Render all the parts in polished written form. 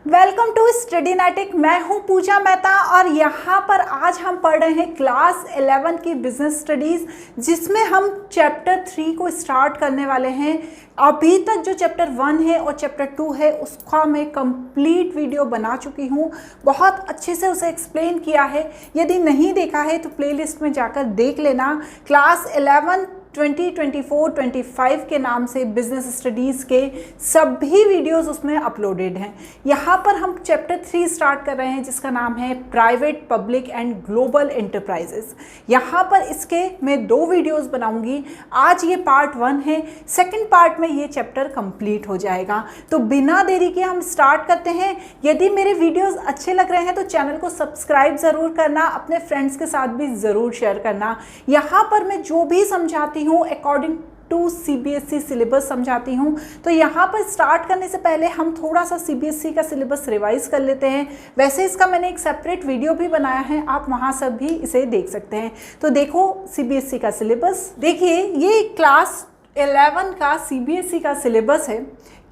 Welcome to स्टडीनेटिक। मैं हूं पूजा मेहता और यहाँ पर आज हम पढ़ रहे हैं क्लास 11 की बिजनेस स्टडीज़, जिसमें हम चैप्टर 3 को स्टार्ट करने वाले हैं। अभी तक जो चैप्टर 1 है और चैप्टर 2 है उसका मैं कंप्लीट वीडियो बना चुकी हूँ, बहुत अच्छे से उसे एक्सप्लेन किया है। यदि नहीं देखा है तो प्लेलिस्ट में जाकर देख लेना। क्लास 11 2024-25 के नाम से बिजनेस स्टडीज़ के सभी वीडियोस उसमें अपलोडेड हैं। यहाँ पर हम चैप्टर 3 स्टार्ट कर रहे हैं जिसका नाम है private, public and global enterprises. यहाँ पर इसके मैं 2 वीडियोस बनाऊंगी। आज ये पार्ट 1 है, सेकंड पार्ट में ये चैप्टर कंप्लीट हो जाएगा। तो बिना देरी के हम स्टार्ट करते हैं। यदि मेरे वीडियोस अच्छे लग रहे हैं तो चैनल को सब्सक्राइब ज़रूर करना, अपने फ्रेंड्स के साथ भी ज़रूर शेयर करना। यहाँ पर मैं जो भी समझाती हूँ अकॉर्डिंग टू सीबीएसई सिलेबस समझाती हूँ। तो यहाँ पर स्टार्ट करने से पहले हम थोड़ा सा सीबीएसई का सिलेबस रिवाइज कर लेते हैं। वैसे इसका मैंने एक सेपरेट वीडियो भी बनाया है, आप वहाँ सब भी इसे देख सकते हैं। तो देखो सीबीएसई का सिलेबस, देखिए ये क्लास 11 का सीबीएसई का सिलेबस है।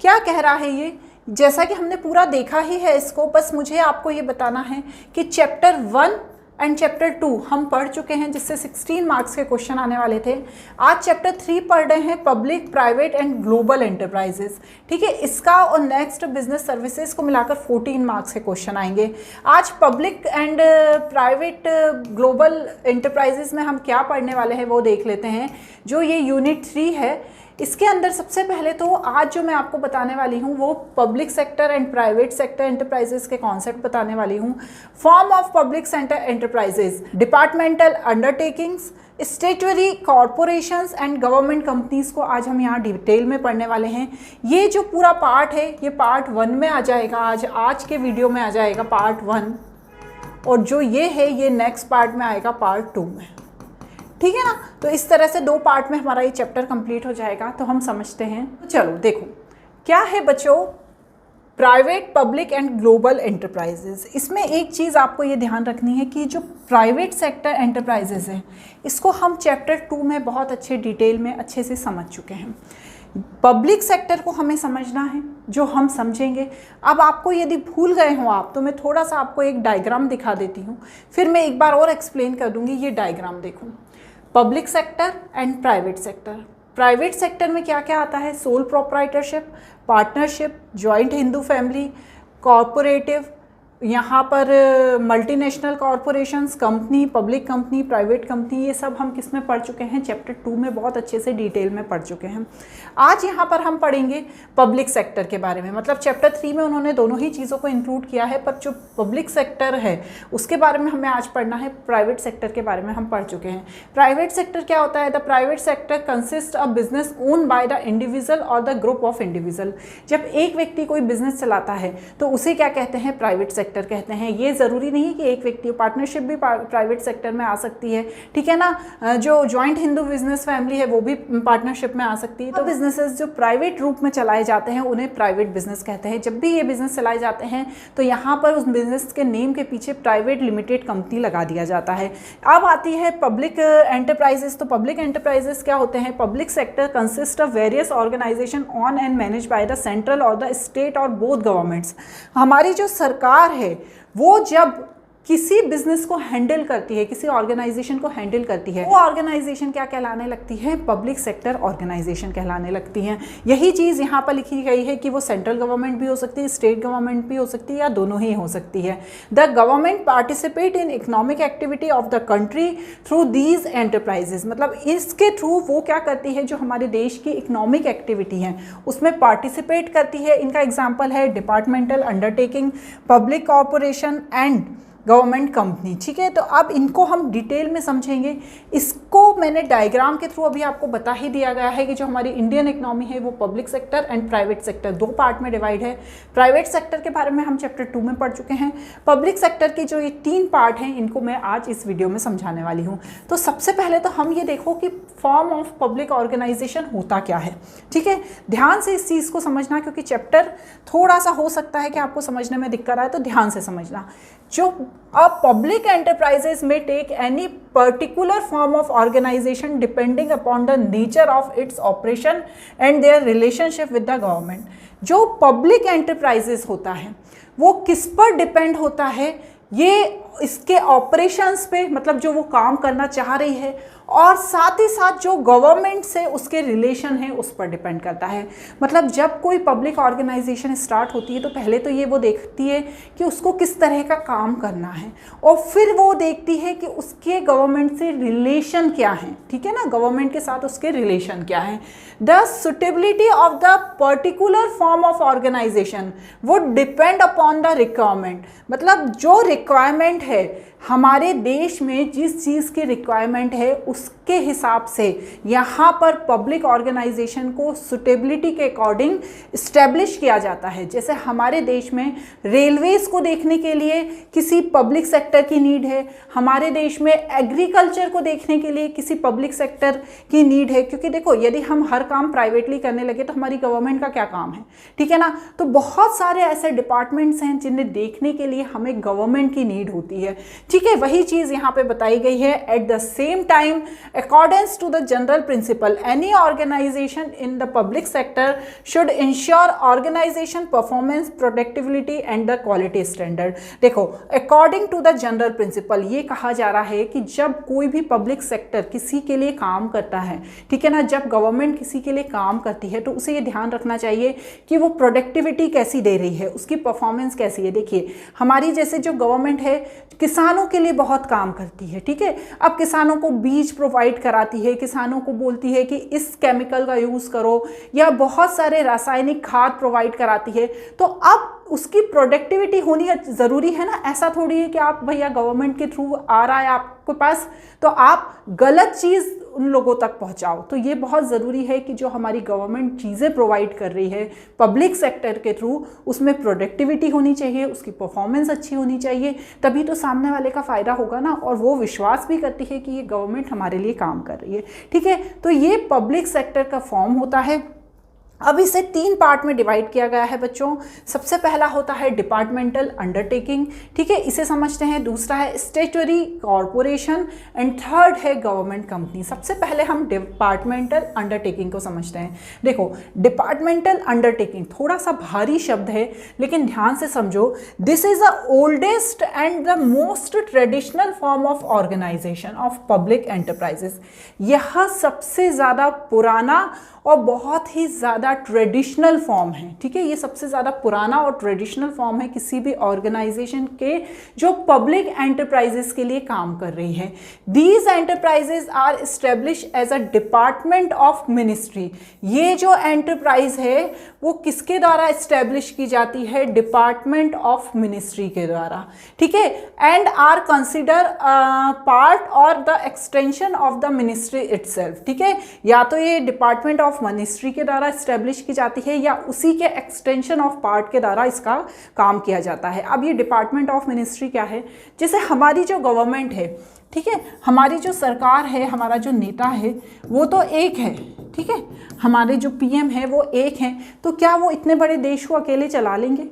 क्या कह रहा है ये, जैसा कि हमने पूरा देखा ही है इसको, बस मुझे आपको ये बताना है कि चैप्टर 1 एंड चैप्टर 2 हम पढ़ चुके हैं, जिससे 16 मार्क्स के क्वेश्चन आने वाले थे। आज चैप्टर 3 पढ़ रहे हैं public, private and global enterprises. ठीक है, इसका और नेक्स्ट बिजनेस सर्विसेज को मिलाकर 14 मार्क्स के क्वेश्चन आएंगे। आज public and private global enterprises में हम क्या पढ़ने वाले हैं वो देख लेते हैं। जो ये यूनिट 3 है, इसके अंदर सबसे पहले तो आज जो मैं आपको बताने वाली हूँ वो public sector and private sector enterprises के कॉन्सेप्ट बताने वाली हूँ। Form of public sector enterprises, departmental undertakings, स्टेटरी corporations and government companies को आज हम यहाँ डिटेल में पढ़ने वाले हैं। ये जो पूरा पार्ट है ये पार्ट 1 में आ जाएगा, आज के वीडियो में आ जाएगा पार्ट 1, और जो ये है ये नेक्स्ट पार्ट में आएगा पार्ट 2 में। ठीक है ना, तो इस तरह से 2 पार्ट में हमारा ये चैप्टर कंप्लीट हो जाएगा। तो हम समझते हैं। तो चलो देखो क्या है बच्चों, private, public and global enterprises. इसमें एक चीज़ आपको ये ध्यान रखनी है कि जो प्राइवेट सेक्टर एंटरप्राइजेस है इसको हम चैप्टर 2 में बहुत अच्छे डिटेल में अच्छे से समझ चुके हैं। पब्लिक सेक्टर को हमें समझना है, जो हम समझेंगे। अब आपको यदि भूल गए हो आप, तो मैं थोड़ा सा आपको एक डायग्राम दिखा देती हूँ, फिर मैं एक बार और एक्सप्लेन कर दूँगी। ये डायग्राम देखो, public sector and private sector. Private sector में क्या क्या आता है, sole proprietorship, partnership, joint Hindu family, corporative, यहाँ पर multinational corporations, company, public company, private company, ये सब हम किस में पढ़ चुके हैं, चैप्टर 2 में बहुत अच्छे से डिटेल में पढ़ चुके हैं। आज यहाँ पर हम पढ़ेंगे पब्लिक सेक्टर के बारे में। मतलब चैप्टर 3 में उन्होंने दोनों ही चीज़ों को इंक्लूड किया है, पर जो पब्लिक सेक्टर है उसके बारे में हमें आज पढ़ना है। प्राइवेट सेक्टर के बारे में हम पढ़ चुके हैं। प्राइवेट सेक्टर क्या होता है, the private sector consist of business own by the individual और द ग्रुप ऑफ इंडिविजुअल। जब एक व्यक्ति कोई बिजनेस चलाता है तो उसे क्या कहते हैं, प्राइवेट सेक्टर कहते हैं। ये ज़रूरी नहीं कि एक व्यक्ति, पार्टनरशिप भी प्राइवेट सेक्टर में आ सकती है। ठीक है ना, जो जॉइंट हिंदू बिजनेस फैमिली है वो भी पार्टनरशिप में आ सकती है। तो बिजनेसेस जो प्राइवेट रूप में चलाए जाते हैं उन्हें प्राइवेट बिजनेस कहते हैं। जब भी ये बिजनेस चलाए जाते हैं तो यहाँ पर उस बिजनेस के नेम के पीछे प्राइवेट लिमिटेड कंपनी लगा दिया जाता है। अब आती है पब्लिक एंटरप्राइजेस। तो पब्लिक एंटरप्राइजेस क्या होते हैं, public sector consist of various organisation on and manage by the central और द स्टेट और बोथ गवर्नमेंट्स। हमारी जो सरकार है वो जब किसी बिजनेस को हैंडल करती है, किसी ऑर्गेनाइजेशन को हैंडल करती है, वो ऑर्गेनाइजेशन क्या कहलाने लगती है, पब्लिक सेक्टर ऑर्गेनाइजेशन कहलाने लगती हैं। यही चीज़ यहाँ पर लिखी गई है कि वो सेंट्रल गवर्नमेंट भी हो सकती है, स्टेट गवर्नमेंट भी हो सकती है, या दोनों ही हो सकती है। The government participate in economic activity of the country through these enterprises. मतलब इसके थ्रू वो क्या करती है, जो हमारे देश की इकोनॉमिक एक्टिविटी है उसमें पार्टिसिपेट करती है। इनका एग्जाम्पल है departmental undertaking, public corporation and government company. ठीक है, तो अब इनको हम डिटेल में समझेंगे। इसको मैंने डायग्राम के थ्रू अभी आपको बता ही दिया गया है कि जो हमारी इंडियन इकोनॉमी है वो public sector and private sector 2 part में डिवाइड है। प्राइवेट सेक्टर के बारे में हम चैप्टर 2 में पढ़ चुके हैं। पब्लिक सेक्टर की जो ये 3 पार्ट हैं इनको मैं आज इस वीडियो में समझाने वाली हूँ। तो सबसे पहले तो हम ये देखो कि फॉर्म ऑफ पब्लिक ऑर्गेनाइजेशन होता क्या है। ठीक है, ध्यान से इस चीज़ को समझना, क्योंकि चैप्टर थोड़ा सा हो सकता है कि आपको समझने में दिक्कत आए, तो ध्यान से समझना। जो पब्लिक एंटरप्राइजेस में take any particular form of organisation depending upon the nature of its operation and their relationship with the government. जो पब्लिक एंटरप्राइजेस होता है वो किस पर डिपेंड होता है, ये इसके ऑपरेशंस पे, मतलब जो वो काम करना चाह रही है, और साथ ही साथ जो गवर्नमेंट से उसके रिलेशन है उस पर डिपेंड करता है। मतलब जब कोई पब्लिक ऑर्गेनाइजेशन स्टार्ट होती है तो पहले तो ये वो देखती है कि उसको किस तरह का काम करना है, और फिर वो देखती है कि उसके गवर्नमेंट से रिलेशन क्या है, ठीक है ना, गवर्नमेंट के साथ उसके रिलेशन क्या है। The suitability of the particular form of organisation would depend upon the requirement. मतलब जो रिक्वायरमेंट है हमारे देश में, जिस चीज़ की रिक्वायरमेंट है उसके हिसाब से यहाँ पर पब्लिक ऑर्गेनाइजेशन को सुटेबिलिटी के अकॉर्डिंग इस्टेब्लिश किया जाता है। जैसे हमारे देश में रेलवेज़ को देखने के लिए किसी पब्लिक सेक्टर की नीड है, हमारे देश में एग्रीकल्चर को देखने के लिए किसी पब्लिक सेक्टर की नीड है, क्योंकि देखो यदि हम हर काम प्राइवेटली करने लगे तो हमारी गवर्नमेंट का क्या काम है, ठीक है ना। तो बहुत सारे ऐसे डिपार्टमेंट्स हैं जिन्हें देखने के लिए हमें गवर्नमेंट की नीड होती है, ठीक है। वही चीज़ यहाँ पे बताई गई है। At the same time according to the general principle any organisation in the public sector should ensure organisation performance, productivity and the quality standard. देखो according to the general principle ये कहा जा रहा है कि जब कोई भी पब्लिक सेक्टर किसी के लिए काम करता है, ठीक है ना, जब गवर्नमेंट किसी के लिए काम करती है तो उसे ये ध्यान रखना चाहिए कि वो प्रोडक्टिविटी कैसी दे रही है, उसकी परफॉर्मेंस कैसी है। देखिए हमारी जैसे जो गवर्नमेंट है किसानों के लिए बहुत काम करती है, ठीक है। अब किसानों को बीज प्रोवाइड कराती है, किसानों को बोलती है कि इस केमिकल का यूज़ करो, या बहुत सारे रासायनिक खाद प्रोवाइड कराती है। तो अब उसकी प्रोडक्टिविटी होनी ज़रूरी है ना। ऐसा थोड़ी है कि आप भैया गवर्नमेंट के थ्रू आ रहा है आपके पास तो आप गलत चीज़ उन लोगों तक पहुंचाओ। तो ये बहुत ज़रूरी है कि जो हमारी गवर्नमेंट चीज़ें प्रोवाइड कर रही है पब्लिक सेक्टर के थ्रू, उसमें प्रोडक्टिविटी होनी चाहिए, उसकी परफॉर्मेंस अच्छी होनी चाहिए, तभी तो सामने वाले का फ़ायदा होगा ना, और वो विश्वास भी करती है कि ये गवर्नमेंट हमारे लिए काम कर रही है, ठीक है। तो ये पब्लिक सेक्टर का फॉर्म होता है। अब इसे 3 पार्ट में डिवाइड किया गया है बच्चों। सबसे पहला होता है डिपार्टमेंटल अंडरटेकिंग, ठीक है, इसे समझते हैं। दूसरा है स्टेटरी कॉरपोरेशन एंड थर्ड है गवर्नमेंट कंपनी। सबसे पहले हम डिपार्टमेंटल अंडरटेकिंग को समझते हैं। देखो डिपार्टमेंटल अंडरटेकिंग थोड़ा सा भारी शब्द है, लेकिन ध्यान से समझो। This is the oldest and the most traditional form of organisation of public enterprises. यह सबसे ज़्यादा पुराना और बहुत ही ज़्यादा ट्रेडिशनल फॉर्म है, ठीक है। ये सबसे ज़्यादा पुराना और ट्रेडिशनल फॉर्म है किसी भी ऑर्गेनाइजेशन के जो पब्लिक एंटरप्राइजेस के लिए काम कर रही है। These enterprises are establish as a department of ministry. ये जो एंटरप्राइज है वो किसके द्वारा एस्टेब्लिश की जाती है? डिपार्टमेंट ऑफ मिनिस्ट्री के द्वारा, ठीक है। एंड आर कंसिडर पार्ट और the extension of the ministry itself, ठीक है। या तो ये डिपार्टमेंट ऑफ मिनिस्ट्री के द्वारा एस्टेब्लिश की जाती है या उसी के एक्सटेंशन ऑफ पार्ट के द्वारा इसका काम किया जाता है। अब ये डिपार्टमेंट ऑफ मिनिस्ट्री क्या है? जैसे हमारी जो गवर्नमेंट है, ठीक है, हमारी जो सरकार है, हमारा जो नेता है वो तो एक है, ठीक है, हमारे जो पीएम है वो एक हैं। तो क्या वो इतने बड़े देश को अकेले चला लेंगे?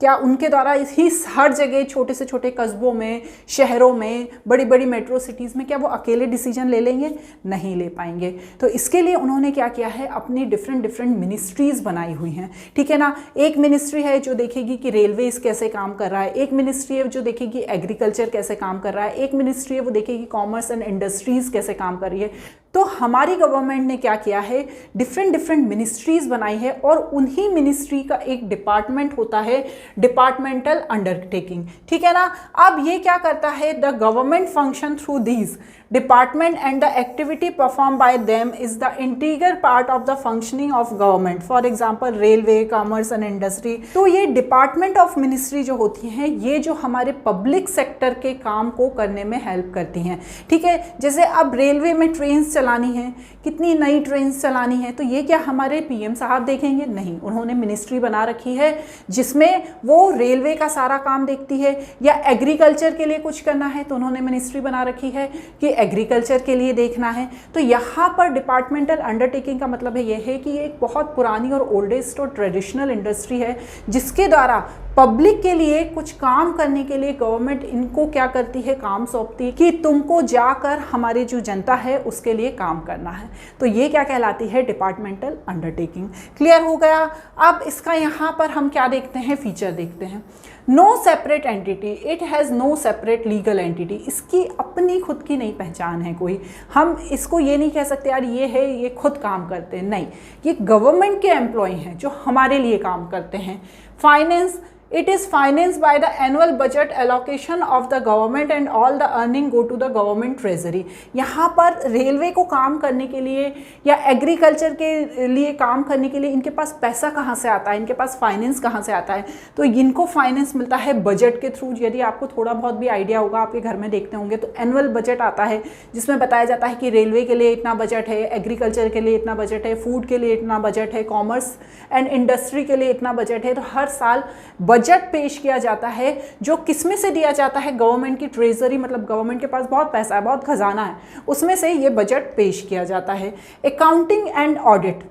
क्या उनके द्वारा ही हर जगह छोटे से छोटे कस्बों में, शहरों में, बड़ी बड़ी मेट्रो सिटीज़ में क्या वो अकेले डिसीजन ले लेंगे? नहीं ले पाएंगे। तो इसके लिए उन्होंने क्या किया है? अपनी डिफरेंट मिनिस्ट्रीज़ बनाई हुई हैं, ठीक है ना। एक मिनिस्ट्री है जो देखेगी कि रेलवेज़ कैसे काम कर रहा है, एक मिनिस्ट्री है जो देखेगी एग्रीकल्चर कैसे काम कर रहा है, एक मिनिस्ट्री है वो देखेगी कॉमर्स एंड इंडस्ट्रीज़ कैसे काम कर रही है। तो हमारी गवर्नमेंट ने क्या किया है? डिफरेंट मिनिस्ट्रीज़ बनाई है और उन्हीं मिनिस्ट्री का एक डिपार्टमेंट होता है डिपार्टमेंटल अंडरटेकिंग, ठीक है ना। अब ये क्या करता है? The government function through these department and the activity perform by them is the integral part of the functioning of government. For example railway, commerce and industry. तो ये डिपार्टमेंट ऑफ मिनिस्ट्री जो होती हैं ये जो हमारे पब्लिक सेक्टर के काम को करने में हेल्प करती हैं, ठीक है। जैसे अब रेलवे में ट्रेन्स चलानी है, कितनी नई ट्रेन्स चलानी है, तो ये क्या हमारे पीएम साहब देखेंगे? नहीं, उन्होंने मिनिस्ट्री बना रखी है जिसमें वो रेलवे का सारा काम देखती है। या एग्रीकल्चर के लिए कुछ करना है तो उन्होंने मिनिस्ट्री बना रखी है कि एग्रीकल्चर के लिए देखना है। तो यहाँ पर डिपार्टमेंटल अंडरटेकिंग का मतलब है ये है कि ये एक बहुत पुरानी और ओल्डेस्ट और ट्रेडिशनल इंडस्ट्री है जिसके द्वारा पब्लिक के लिए कुछ काम करने के लिए गवर्नमेंट इनको क्या करती है, काम सौंपती है कि तुमको जाकर हमारी जो जनता है उसके लिए काम करना है। तो ये क्या कहलाती है, डिपार्टमेंटल अंडरटेकिंग। क्लियर हो गया। अब इसका यहाँ पर हम क्या देखते हैं, फीचर देखते हैं। No separate entity, it has no separate legal entity, इसकी अपनी खुद की नहीं पहचान है कोई। हम इसको ये नहीं कह सकते यार ये है, ये खुद काम करते हैं, नहीं, ये गवर्नमेंट के एम्प्लॉय हैं जो हमारे लिए काम करते हैं। Finance, it is financed by the annual budget allocation of the government and all the earning go to the government treasury। यहाँ पर रेलवे को काम करने के लिए या एग्रीकल्चर के लिए काम करने के लिए इनके पास पैसा कहाँ से आता है, इनके पास फाइनेंस कहाँ से आता है, तो इनको फाइनेंस मिलता है बजट के थ्रू। यदि आपको थोड़ा बहुत भी आइडिया होगा, आपके घर में देखते होंगे तो एनुअल बजट आता है जिसमें बताया जाता है कि रेलवे के लिए इतना बजट है, एग्रीकल्चर के लिए इतना बजट है, फूड के लिए इतना बजट है, कॉमर्स एंड इंडस्ट्री के लिए इतना बजट है। तो हर साल बजट पेश किया जाता है जो किसमें से दिया जाता है, गवर्नमेंट की ट्रेजरी, मतलब गवर्नमेंट के पास बहुत पैसा है, बहुत खजाना है, उसमें से ये बजट पेश किया जाता है। Accounting and audit,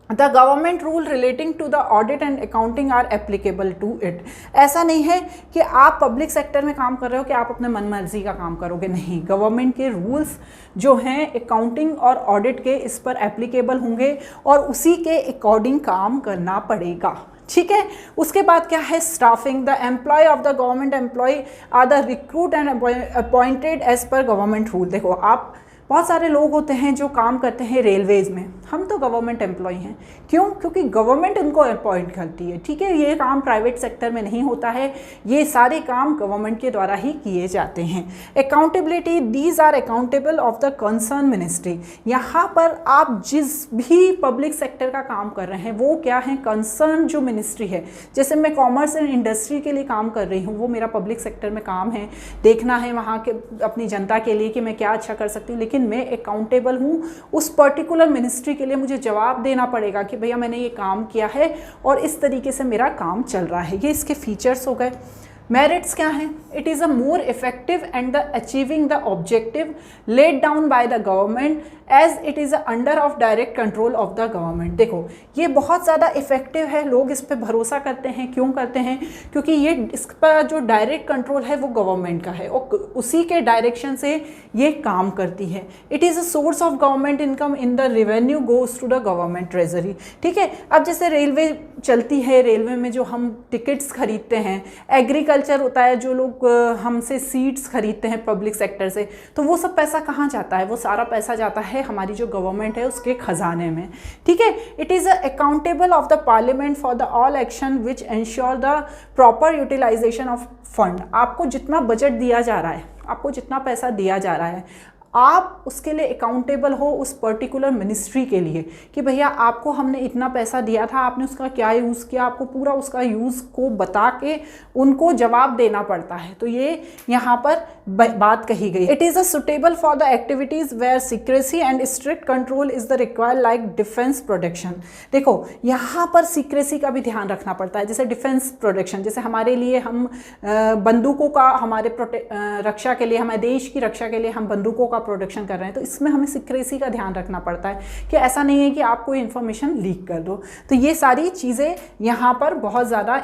the government rule relating to the audit and accounting are applicable to it. ऐसा नहीं है कि आप पब्लिक सेक्टर में काम कर रहे हो कि आप अपने मन मर्जी का काम करोगे, नहीं, गवर्नमेंट के रूल्स जो हैं अकाउंटिंग और ऑडिट के इस पर एप्लीकेबल होंगे और उसी के अकॉर्डिंग काम करना पड़ेगा। ठीक है। उसके बाद क्या है, staffing, the employ of the government employ are the recruit and appointed as per government rule. देखो, आप बहुत सारे लोग होते हैं जो काम करते हैं रेलवेज़ में, हम तो गवर्नमेंट एम्प्लॉय हैं, क्यों, क्योंकि गवर्नमेंट इनको अपॉइंट करती है। ठीक है, ये काम प्राइवेट सेक्टर में नहीं होता है, ये सारे काम गवर्नमेंट के द्वारा ही किए जाते हैं। Accountability, these are accountable of the concern ministry. यहाँ पर आप जिस भी पब्लिक सेक्टर का काम कर रहे हैं वो क्या है, कंसर्न जो मिनिस्ट्री है। जैसे मैं कॉमर्स एंड इंडस्ट्री के लिए काम कर रही हूँ, वो मेरा पब्लिक सेक्टर में काम है, देखना है वहाँ के अपनी जनता के लिए कि मैं क्या अच्छा कर सकती हूँ, लेकिन मैं अकाउंटेबल हूँ उस पर्टिकुलर मिनिस्ट्री के लिए। मुझे जवाब देना पड़ेगा कि भैया मैंने ये काम किया है और इस तरीके से मेरा काम चल रहा है। ये इसके फीचर्स हो गए। मेरिट्स क्या हैं, it is a more effective and the achieving the objective laid down by the government as it is under of direct control of the government. देखो, ये बहुत ज़्यादा इफेक्टिव है, लोग इस पर भरोसा करते हैं। क्यों करते हैं, क्योंकि ये इस पर जो डायरेक्ट कंट्रोल है वो गवर्नमेंट का है और उसी के डायरेक्शन से ये काम करती है। It is a source of government income in the revenue goes to the government treasury. ठीक है, अब जैसे रेलवे चलती है, रेलवे में जो हम टिकट्स खरीदते हैं, एग्रीकल्चर होता है, जो लोग हमसे सीड्स खरीदते हैं पब्लिक सेक्टर से, तो वो सब पैसा कहाँ जाता है, वो सारा पैसा जाता है हमारी जो गवर्नमेंट है उसके खजाने में। ठीक है, it is accountable of the parliament for the all action which ensure the proper utilisation of fund. आपको जितना बजट दिया जा रहा है, आपको जितना पैसा दिया जा रहा है, आप उसके लिए अकाउंटेबल हो उस पर्टिकुलर मिनिस्ट्री के लिए कि भैया आपको हमने इतना पैसा दिया था, आपने उसका क्या यूज़ किया, आपको पूरा उसका यूज़ को बता के उनको जवाब देना पड़ता है। तो ये यहाँ पर बात कही गई। It is a suitable for the activities where secrecy and strict control is the required like defence protection. देखो, यहाँ पर सीक्रेसी का भी ध्यान रखना पड़ता है। जैसे डिफेंस प्रोटेक्शन, जैसे हमारे लिए हम बंदूकों का, हमारे रक्षा के लिए, हमारे देश की रक्षा के लिए हम बंदूकों का प्रोटेक्शन कर रहे हैं, तो इसमें हमें सीक्रेसी का ध्यान रखना पड़ता है कि ऐसा नहीं है कि आप कोई इन्फॉर्मेशन लीक कर दो। तो ये सारी चीज़ें यहाँ पर बहुत ज़्यादा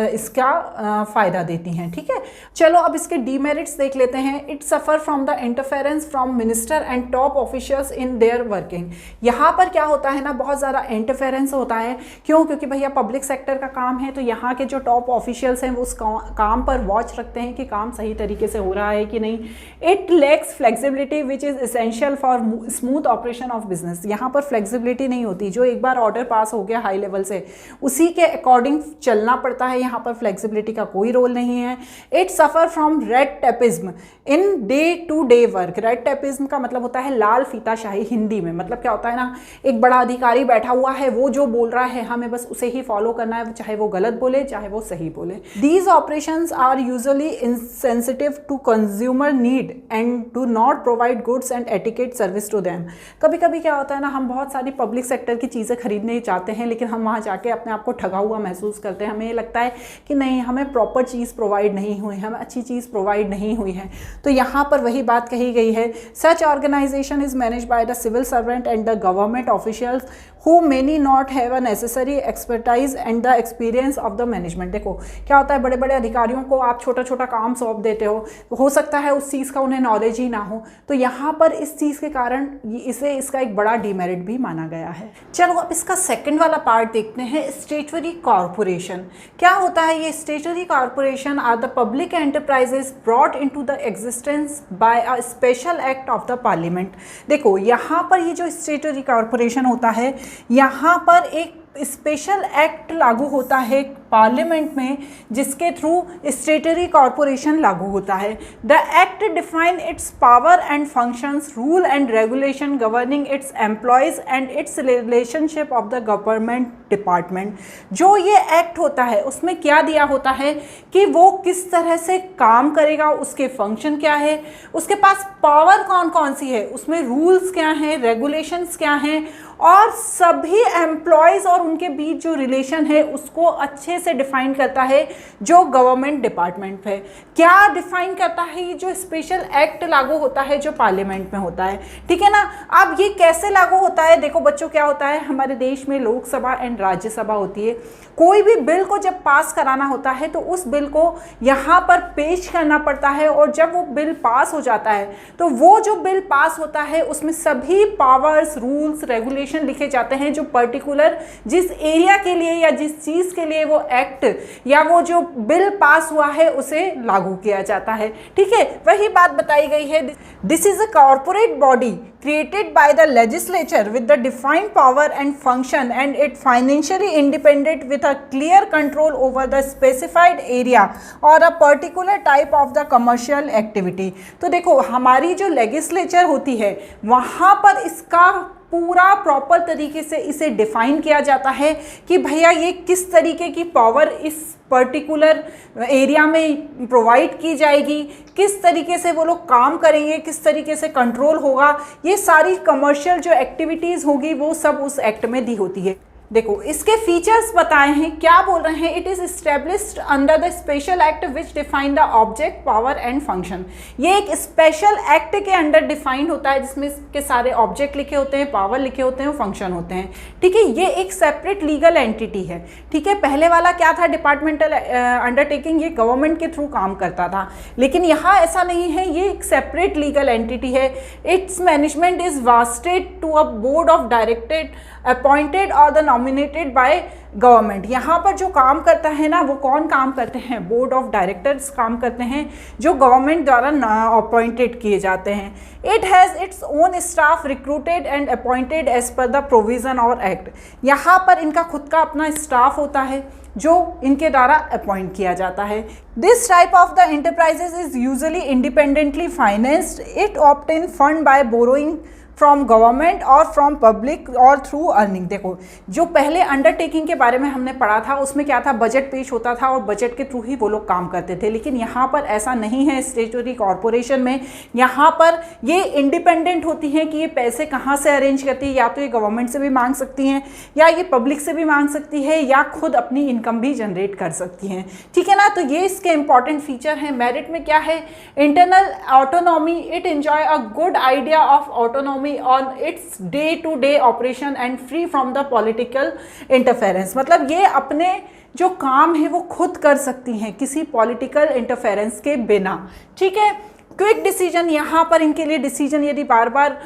इसका फ़ायदा देती हैं। ठीक है, चलो अब इसके डीमेरिट्स देख लेते हैं। It suffer from the interference from minister and top officials in their working. यहाँ पर क्या होता है ना, बहुत ज़्यादा इंटरफेरेंस होता है। क्यों, क्योंकि भैया पब्लिक सेक्टर का काम है, तो यहाँ के जो टॉप ऑफिशियल्स हैं वो उस काम पर वॉच रखते हैं कि काम सही तरीके से हो रहा है कि नहीं। It lacks flexibility which is essential for smooth operation of business. यहाँ पर फ्लेक्सिबिलिटी नहीं होती, जो एक बार ऑर्डर पास हो गया हाई लेवल से उसी के अकॉर्डिंग चलना पड़ता है, यहाँ पर फ्लेक्सिबिलिटी का कोई रोल नहीं है। It suffer from red tapism in day to day work. Red tapism का मतलब होता है लाल फीताशाही हिंदी में। मतलब क्या होता है ना, एक बड़ा अधिकारी बैठा हुआ है, वो जो बोल रहा है हमें बस उसे ही फॉलो करना है, चाहे वो गलत बोले चाहे वो सही बोले। These operations are usually insensitive to consumer need and do not provide goods and etiquette service to them. कभी कभी क्या होता है ना, हम बहुत सारी पब्लिक सेक्टर की चीज़ें खरीदने चाहते हैं, लेकिन हम वहाँ जाके अपने आप को ठगा हुआ महसूस करते हैं। हमें ये लगता है कि नहीं, हमें प्रॉपर चीज़ प्रोवाइड नहीं हुई है, हमें अच्छी चीज़ प्रोवाइड नहीं हुई है। तो यहाँ पर वही बात कही गई है, such organisation is manage by the civil servant and the government officials who many not have a necessary expertise and the experience of the management। देखो क्या होता है, बड़े बड़े अधिकारियों को आप छोटा छोटा काम सौंप देते हो सकता है उस चीज़ का उन्हें नॉलेज ही ना हो, तो यहाँ पर इस चीज़ के कारण इसे इसका एक बड़ा डिमेरिट भी माना गया है। चलो अब इसका सेकंड वाला पार्ट देखते हैं, स्टैट्यूटरी कॉर्पोरेशन। क्या होता है ये statutory corporation? Are the public enterprises brought into the existence by a special act of the parliament. देखो यहाँ पर ये जो स्टैट्यूटरी कॉर्पोरेशन होता है, यहाँ पर एक स्पेशल एक्ट लागू होता है पार्लियामेंट में, जिसके थ्रू स्टैट्यूटरी कॉर्पोरेशन लागू होता है। The act define it's power and functions, rule and regulation governing it's employees and it's relationship of the government department. जो ये एक्ट होता है उसमें क्या दिया होता है कि वो किस तरह से काम करेगा, उसके फंक्शन क्या है, उसके पास पावर कौन कौन सी है, उसमें रूल्स क्या हैं, रेगुलेशंस क्या हैं, और सभी एम्प्लॉयज़ और उनके बीच जो रिलेशन है उसको अच्छे से डिफाइन करता है जो गवर्नमेंट डिपार्टमेंट है। क्या डिफाइन करता है? ये जो स्पेशल एक्ट लागू होता है जो पार्लियामेंट में होता है, ठीक है ना। अब ये कैसे लागू होता है? देखो बच्चों, क्या होता है, हमारे देश में लोकसभा एंड राज्यसभा होती है। कोई भी बिल को जब पास कराना होता है तो उस बिल को यहाँ पर पेश करना पड़ता है, और जब वो बिल पास हो जाता है तो वो जो बिल पास होता है उसमें सभी पावर्स, रूल्स, रेगुलेशन लिखे जाते हैं जो पर्टिकुलर जिस एरिया के लिए या जिस चीज़ के लिए वो एक्ट या वो जो बिल पास हुआ है उसे लागू किया जाता है, ठीक है। वही बात बताई गई है, this is a corporate body created by the legislature with the defined power and function and it financially independent with a clear control over the specified area or a particular type of the commercial activity। तो देखो हमारी जो legislature होती है वहाँ पर इसका पूरा प्रॉपर तरीके से इसे डिफाइन किया जाता है कि भैया ये किस तरीके की पावर इस पर्टिकुलर एरिया में प्रोवाइड की जाएगी, किस तरीके से वो लोग काम करेंगे, किस तरीके से कंट्रोल होगा, ये सारी कमर्शियल जो एक्टिविटीज़ होगी वो सब उस एक्ट में दी होती है। देखो इसके फीचर्स बताए हैं, क्या बोल रहे हैं, it is established under the special act which define the object, power and function. ये एक स्पेशल एक्ट के अंडर डिफाइंड होता है जिसमें इसके सारे ऑब्जेक्ट लिखे होते हैं, पावर लिखे होते हैं, फंक्शन होते हैं, ठीक है। ये एक सेपरेट लीगल एंटिटी है, ठीक है। पहले वाला क्या था, डिपार्टमेंटल अंडरटेकिंग, ये गवर्नमेंट के थ्रू काम करता था, लेकिन यहाँ ऐसा नहीं है, ये एक सेपरेट लीगल एंटिटी है। Its management is vested to a board of directed appointed और द नॉमिनेटेड बाय गवर्नमेंट। यहाँ पर जो काम करता है ना, वो कौन काम करते हैं, बोर्ड ऑफ डायरेक्टर्स काम करते हैं जो गवर्नमेंट द्वारा अपॉइंटेड किए जाते हैं। It has its own staff recruited and appointed as per the provision और एक्ट। यहाँ पर इनका खुद का अपना स्टाफ होता है जो इनके द्वारा अपॉइंट किया जाता है। This type of the enterprises is usually independently financed. It obtain fund by borrowing from government और फ्रॉम पब्लिक और थ्रू अर्निंग। देखो जो पहले अंडरटेकिंग के बारे में हमने पढ़ा था उसमें क्या था, बजट पेश होता था और बजट के थ्रू ही वो लोग काम करते थे, लेकिन यहाँ पर ऐसा नहीं है। स्टैट्यूटरी कॉर्पोरेशन में यहाँ पर ये इंडिपेंडेंट होती हैं कि ये पैसे कहाँ से अरेंज करती है, या तो ये गवर्नमेंट से भी मांग सकती हैं या ये पब्लिक से भी मांग सकती है या खुद अपनी इनकम भी जनरेट कर सकती हैं, ठीक है ना। तो ये इसके इंपॉर्टेंट फीचर हैं। मेरिट में क्या है, internal autonomy, it enjoy a good idea of autonomy on its day to day operation and free from the political interference। मतलब ये अपने जो काम है वो खुद कर सकती हैं किसी पॉलिटिकल इंटरफेरेंस के बिना, ठीक है। क्विक डिसीजन, यहाँ पर इनके लिए डिसीजन यदि बार बार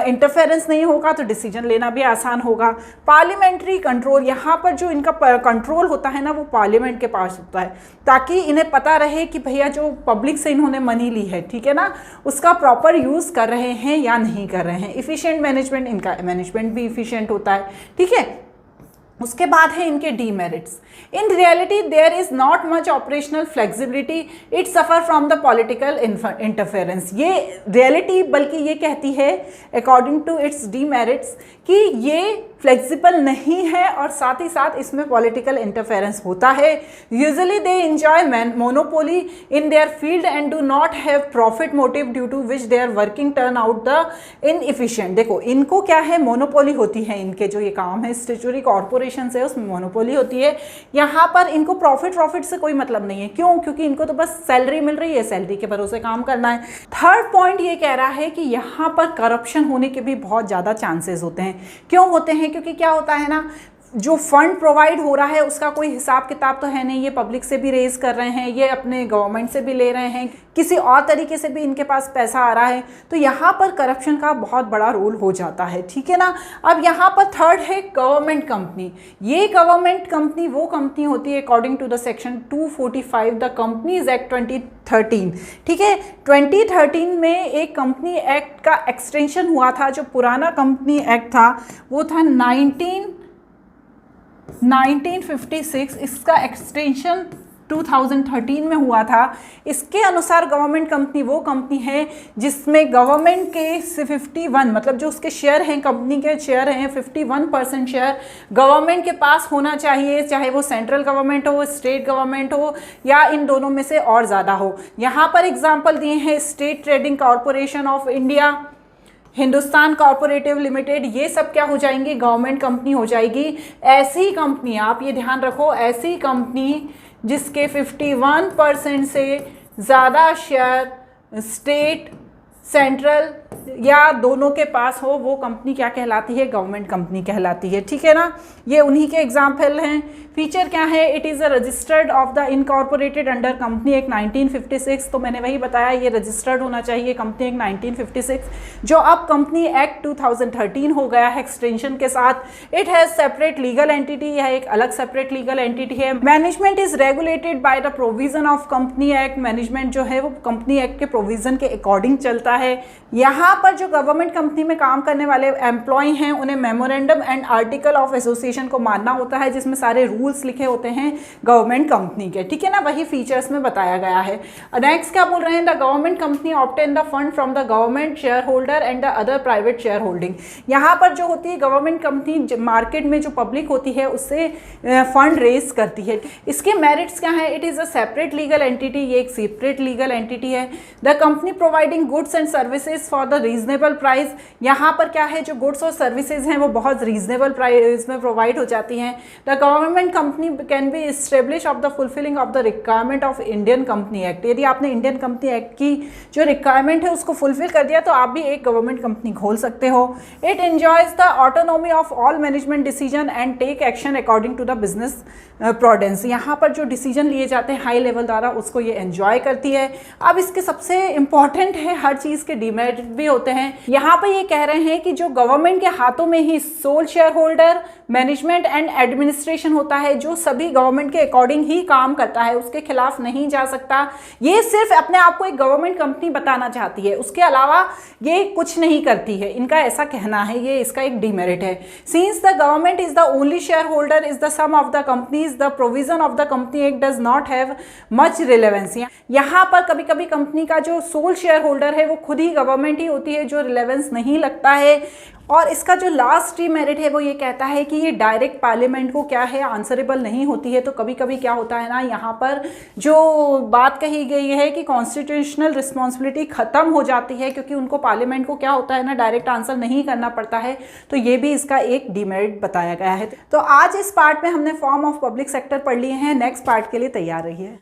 इंटरफेरेंस नहीं होगा तो डिसीजन लेना भी आसान होगा। पार्लियामेंट्री कंट्रोल, यहाँ पर जो इनका कंट्रोल होता है ना वो पार्लियामेंट के पास होता है, ताकि इन्हें पता रहे कि भैया जो पब्लिक से इन्होंने मनी ली है, ठीक है ना, उसका प्रॉपर यूज़ कर रहे हैं या नहीं कर रहे हैं। इफ़िशिएंट मैनेजमेंट, इनका मैनेजमेंट भी इफ़िशिएंट होता है, ठीक है। उसके बाद है इनके demerits. In reality there is not much operational flexibility, it suffer from the political interference. ये रियलिटी बल्कि ये कहती है अकॉर्डिंग टू इट्स डीमेरिट्स कि ये फ्लेक्सिबल नहीं है और साथ ही साथ इसमें पॉलिटिकल इंटरफेरेंस होता है। Usually they enjoy monopoly in their field and do not have profit motive due to which their working turn out the inefficient. देखो इनको क्या है, मोनोपोली होती है, इनके जो ये काम है स्टैट्यूटरी कॉर्पोरेशन से उसमें मोनोपोली होती है। यहाँ पर इनको प्रॉफिट से कोई मतलब नहीं है, क्यों, क्योंकि इनको तो बस सैलरी मिल रही है, सैलरी के भरोसे काम करना है। थर्ड पॉइंट ये कह रहा है कि यहाँ पर करप्शन होने के भी बहुत ज़्यादा चांसेस होते हैं। क्यों होते हैं, हैं, क्योंकि क्या होता है ना, जो फंड प्रोवाइड हो रहा है उसका कोई हिसाब किताब तो है नहीं, ये पब्लिक से भी रेज कर रहे हैं, ये अपने गवर्नमेंट से भी ले रहे हैं, किसी और तरीके से भी इनके पास पैसा आ रहा है, तो यहाँ पर करप्शन का बहुत बड़ा रोल हो जाता है, ठीक है ना। अब यहाँ पर थर्ड है गवर्नमेंट कंपनी। ये गवर्नमेंट कंपनी वो कंपनी होती है according to the section 245 the companies act 2013, ठीक है। 2013 में एक कंपनी एक्ट का एक्सटेंशन हुआ था। जो पुराना कंपनी एक्ट था वो था 1956, इसका एक्सटेंशन 2013 में हुआ था। इसके अनुसार गवर्नमेंट कंपनी वो कंपनी है जिसमें गवर्नमेंट के 51 मतलब जो उसके शेयर हैं, कंपनी के शेयर हैं 51% शेयर गवर्नमेंट के पास होना चाहिए, चाहे वो सेंट्रल गवर्नमेंट हो, स्टेट गवर्नमेंट हो या इन दोनों में से और ज़्यादा हो। यहाँ पर एग्जाम्पल दिए हैं state trading corporation of India, Hindustan corporative limited, ये सब क्या हो जाएंगी, गवर्नमेंट कंपनी हो जाएगी। ऐसी कंपनी, आप ये ध्यान रखो, ऐसी कंपनी जिसके 51% से ज़्यादा शेयर स्टेट, सेंट्रल या दोनों के पास हो, वो कंपनी क्या कहलाती है, गवर्नमेंट कंपनी कहलाती है, ठीक है ना। ये उन्हीं के एग्जाम्पल हैं। फीचर क्या है, it is a registered of the incorporated under company act 1956, तो मैंने वही बताया ये रजिस्टर्ड होना चाहिए कंपनी एक्ट 1956, जो अब कंपनी एक्ट 2013 हो गया है एक्सटेंशन के साथ। It has separate legal entity, यह एक अलग सेपरेट लीगल एंटिटी है। Management is regulated by the provision of company act, management जो है वो कंपनी एक्ट के प्रोविजन के अकॉर्डिंग चलता है। यहाँ पर जो गवर्नमेंट कंपनी में काम करने वाले एम्प्लॉय हैं उन्हें memorandum and article of association को मानना होता है, जिसमें सारे रूल्स लिखे होते हैं गवर्नमेंट कंपनी के, ठीक है ना। वही फीचर्स में बताया गया है। नेक्स्ट क्या बोल रहे हैं, the government company obtain the fund from the government share holder and the other private share holding. यहाँ पर जो होती है गवर्नमेंट कंपनी मार्केट में जो पब्लिक होती है उससे फंड रेज करती है। इसके मेरिट्स क्या है, it is a separate legal entity, ये एक सेपरेट लीगल एंटिटी है। The company providing goods and services for the reasonable price, यहाँ पर क्या है, जो गुड्स और सर्विसेज हैं वो बहुत रीजनेबल प्राइस में प्रोवाइड हो जाती हैं। The government company can be establish of the fulfilling of the requirement of Indian company act, यदि आपने इंडियन कंपनी एक्ट की जो रिक्वायरमेंट है उसको फुलफिल कर दिया तो आप भी एक गवर्नमेंट कंपनी खोल सकते हो। It enjoys the autonomy of all management decision and take action according to the business prudence, यहाँ पर जो डिसीजन लिए जाते हैं हाई लेवल द्वारा उसको ये एंजॉय करती है। अब इसके सबसे इंपॉर्टेंट है, हर चीज़ के डिमेरिट भी होते हैं। यहाँ पर ये कह रहे हैं कि जो गवर्नमेंट के हाथों में ही sole shareholder, management and administration होता है, जो सभी गवर्नमेंट के अकॉर्डिंग ही काम करता है, उसके खिलाफ नहीं जा सकता। ये सिर्फ अपने आप को एक गवर्नमेंट कंपनी बताना चाहती है, उसके अलावा ये कुछ नहीं करती है, इनका ऐसा कहना है, ये इसका एक डिमेरिट है। Since the government is the only share holder is the sum of the companies, the provision of the company act does not have much relevance. यहाँ पर कभी कभी कंपनी का जो सोल शेयर होल्डर है वो खुद ही गवर्नमेंट ही होती है, जो रिलेवेंस नहीं लगता है। और इसका जो लास्ट डिमेरिट है वो ये कहता है कि ये डायरेक्ट पार्लियामेंट को क्या है, आंसरेबल नहीं होती है। तो कभी कभी क्या होता है ना, यहाँ पर जो बात कही गई है कि कॉन्स्टिट्यूशनल रिस्पॉन्सिबिलिटी ख़त्म हो जाती है, क्योंकि उनको पार्लियामेंट को क्या होता है ना, डायरेक्ट आंसर नहीं करना पड़ता है। तो ये भी इसका एक डिमेरिट बताया गया है। तो आज इस पार्ट में हमने फॉर्म ऑफ पब्लिक सेक्टर पढ़ लिए हैं। नेक्स्ट पार्ट के लिए तैयार रहिए।